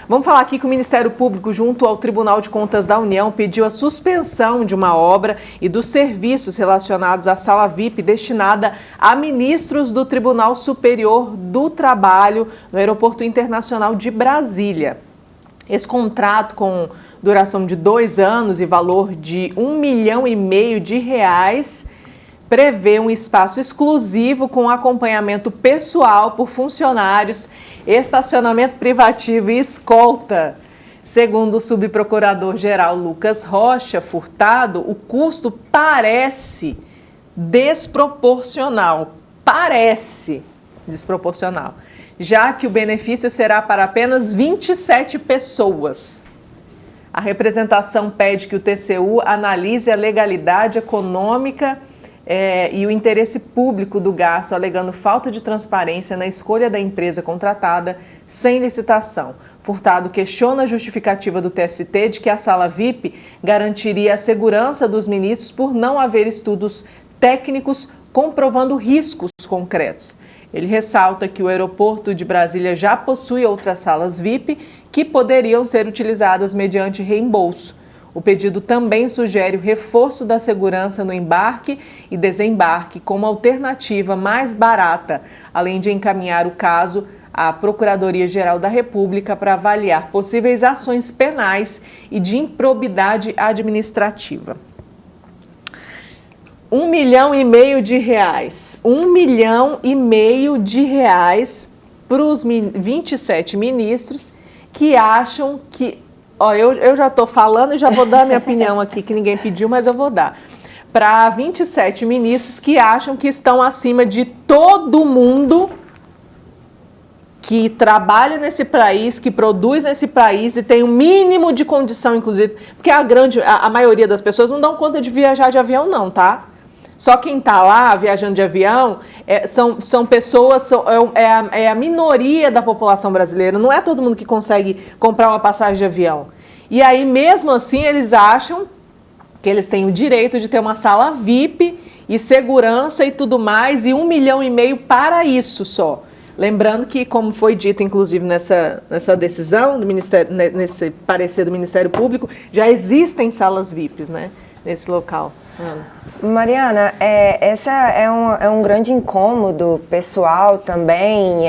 Vamos falar aqui que o Ministério Público, junto ao Tribunal de Contas da União, pediu a suspensão de uma obra e dos serviços relacionados à sala VIP destinada a ministros do Tribunal Superior do Trabalho no Aeroporto Internacional de Brasília. Esse contrato, com duração de 2 anos e valor de R$ 1,5 milhão, prevê um espaço exclusivo com acompanhamento pessoal por funcionários, estacionamento privativo e escolta. Segundo o subprocurador-geral Lucas Rocha Furtado, o custo parece desproporcional. Já que o benefício será para apenas 27 pessoas. A representação pede que o TCU analise a legalidade econômica e o interesse público do gasto, alegando falta de transparência na escolha da empresa contratada sem licitação. Furtado questiona a justificativa do TST de que a sala VIP garantiria a segurança dos ministros por não haver estudos técnicos comprovando riscos concretos. Ele ressalta que o aeroporto de Brasília já possui outras salas VIP que poderiam ser utilizadas mediante reembolso. O pedido também sugere o reforço da segurança no embarque e desembarque como alternativa mais barata, além de encaminhar o caso à Procuradoria-Geral da República para avaliar possíveis ações penais e de improbidade administrativa. R$ 1,5 milhão para os 27 ministros que acham que... Eu já estou falando e já vou dar a minha opinião aqui, que ninguém pediu, mas eu vou dar. Para 27 ministros que acham que estão acima de todo mundo que trabalha nesse país, que produz nesse país e tem o mínimo de condição, inclusive, porque a maioria das pessoas não dão conta de viajar de avião não, tá? Só quem está lá viajando de avião são pessoas, é a minoria da população brasileira, não é todo mundo que consegue comprar uma passagem de avião. E aí, mesmo assim, eles acham que eles têm o direito de ter uma sala VIP e segurança e tudo mais, e R$ 1,5 milhão para isso só. Lembrando que, como foi dito, inclusive, nessa decisão do Ministério, nesse parecer do Ministério Público, já existem salas VIPs, né, nesse local. Mariana, essa é um grande incômodo pessoal também,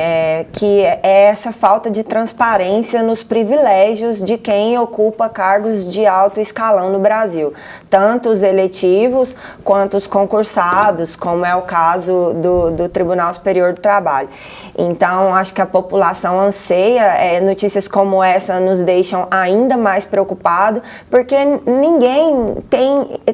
que é essa falta de transparência nos privilégios de quem ocupa cargos de alto escalão no Brasil, tanto os eletivos quanto os concursados, como é o caso do Tribunal Superior do Trabalho. Então, acho que a população anseia, notícias como essa nos deixam ainda mais preocupados, porque ninguém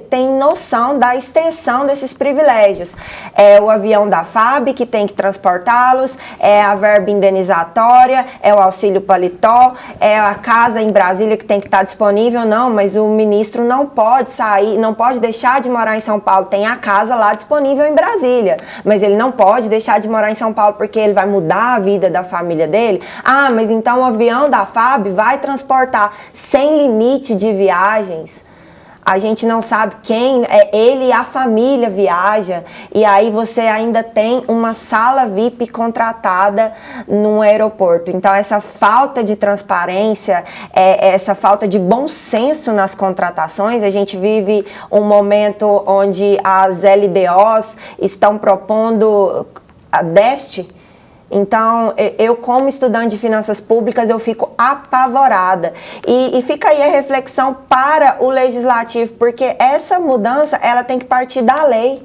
tem noção da extensão desses privilégios. É o avião da FAB que tem que transportá-los, é a verba indenizatória, é o auxílio paletó, é a casa em Brasília que tem que estar disponível. Não, mas o ministro não pode sair, não pode deixar de morar em São Paulo. Tem a casa lá disponível em Brasília, mas ele não pode deixar de morar em São Paulo porque ele vai mudar a vida da família dele. Ah, mas então o avião da FAB vai transportar sem limite de viagens. A gente não sabe quem, ele e a família viaja, e aí você ainda tem uma sala VIP contratada no aeroporto. Então, essa falta de transparência, essa falta de bom senso nas contratações, a gente vive um momento onde as LDOs estão propondo a déficit. Então, eu como estudante de finanças públicas, eu fico apavorada. E fica aí a reflexão para o legislativo, porque essa mudança, ela tem que partir da lei.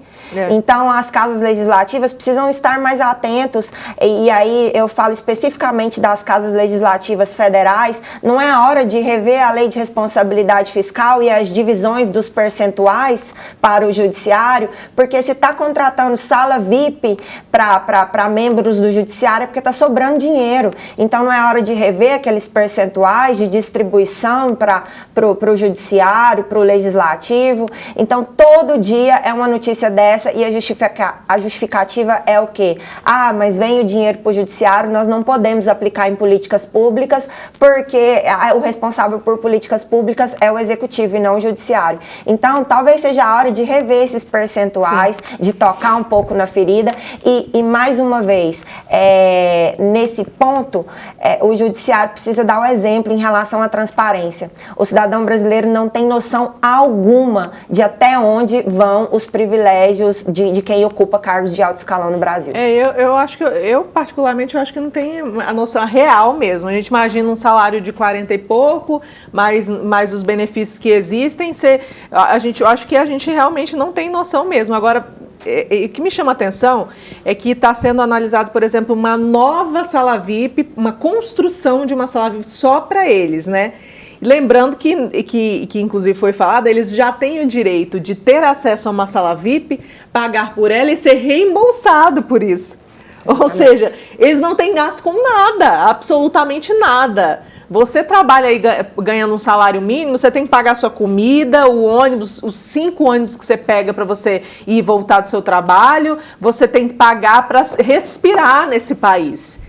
Então, as casas legislativas precisam estar mais atentos, e aí eu falo especificamente das casas legislativas federais. Não é a hora de rever a lei de responsabilidade fiscal e as divisões dos percentuais para o judiciário, porque se está contratando sala VIP para membros do judiciário é porque está sobrando dinheiro. Então, não é hora de rever aqueles percentuais de distribuição para o judiciário, para o legislativo. Então, todo dia é uma notícia dessa. E a justificativa é o quê? Ah, mas vem o dinheiro para o judiciário, nós não podemos aplicar em políticas públicas porque o responsável por políticas públicas é o executivo e não o judiciário. Então, talvez seja a hora de rever esses percentuais, de tocar um pouco na ferida e mais uma vez, nesse ponto, o judiciário precisa dar o exemplo em relação à transparência. O cidadão brasileiro não tem noção alguma de até onde vão os privilégios de quem ocupa cargos de alto escalão no Brasil. Eu acho que, particularmente, eu acho que não tem a noção real mesmo. A gente imagina um salário de 40 e pouco, mais os benefícios que existem, eu acho que a gente realmente não tem noção mesmo. Agora, o que me chama a atenção é que está sendo analisado, por exemplo, uma nova sala VIP, uma construção de uma sala VIP só para eles, né? Lembrando que inclusive foi falado, eles já têm o direito de ter acesso a uma sala VIP, pagar por ela e ser reembolsado por isso. Ou seja, eles não têm gasto com nada, absolutamente nada. Você trabalha aí ganhando um salário mínimo, você tem que pagar a sua comida, o ônibus, os 5 ônibus que você pega para você ir e voltar do seu trabalho, você tem que pagar para respirar nesse país.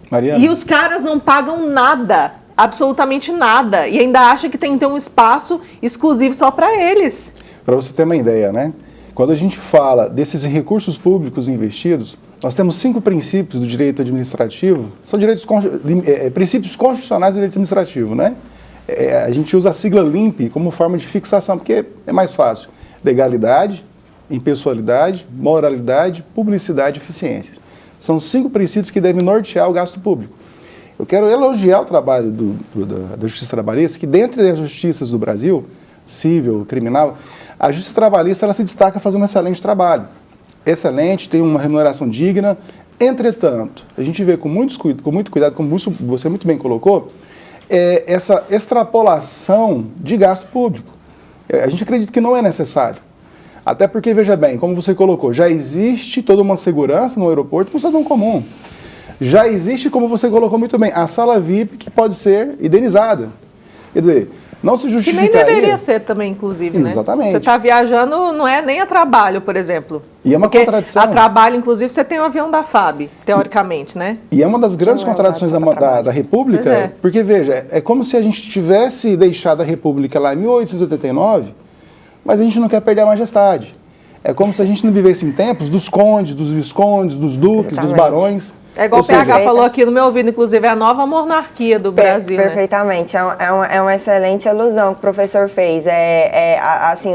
Mariana. E os caras não pagam nada, absolutamente nada, e ainda acham que tem que ter um espaço exclusivo só para eles. Para você ter uma ideia, né? Quando a gente fala desses recursos públicos investidos, nós temos 5 princípios do direito administrativo, são princípios constitucionais do direito administrativo, né? A gente usa a sigla LIMP como forma de fixação, porque é mais fácil. Legalidade, impessoalidade, moralidade, publicidade e eficiência. São 5 princípios que devem nortear o gasto público. Eu quero elogiar o trabalho da Justiça Trabalhista, que dentre as justiças do Brasil, civil, criminal, a Justiça Trabalhista ela se destaca fazendo um excelente trabalho. Excelente, tem uma remuneração digna. Entretanto, a gente vê com muito cuidado, como você muito bem colocou, essa extrapolação de gasto público. A gente acredita que não é necessário. Até porque, veja bem, como você colocou, já existe toda uma segurança no aeroporto para o cidadão comum. Já existe, como você colocou muito bem, a sala VIP que pode ser indenizada. Quer dizer, não se justificaria... Que nem deveria ser também, inclusive, né? Exatamente. Você está viajando, não é nem a trabalho, por exemplo. E é uma contradição. A trabalho, inclusive, você tem um avião da FAB, teoricamente, né? E é uma das grandes contradições da República, porque, veja, é como se a gente tivesse deixado a República lá em 1889, mas a gente não quer perder a majestade. É como se a gente não vivesse em tempos dos condes, dos viscondes, dos duques, dos barões. É igual o PH falou aqui no meu ouvido, inclusive, é a nova monarquia do Brasil. Perfeitamente, né? É uma excelente alusão que o professor fez. Assim,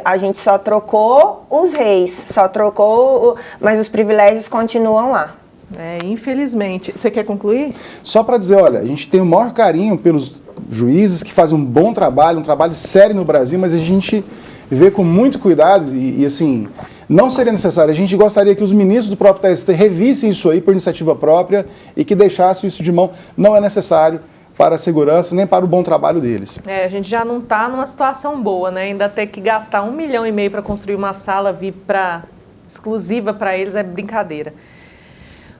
a gente só trocou os reis, mas os privilégios continuam lá. Infelizmente. Você quer concluir? Só para dizer, olha, a gente tem o maior carinho pelos juízes que fazem um bom trabalho, um trabalho sério no Brasil, mas a gente vê com muito cuidado e assim, não seria necessário. A gente gostaria que os ministros do próprio TST revissem isso aí por iniciativa própria e que deixassem isso de mão. Não é necessário para a segurança nem para o bom trabalho deles. A gente já não está numa situação boa, né? Ainda ter que gastar 1,5 milhão para construir uma sala VIP exclusiva para eles é brincadeira.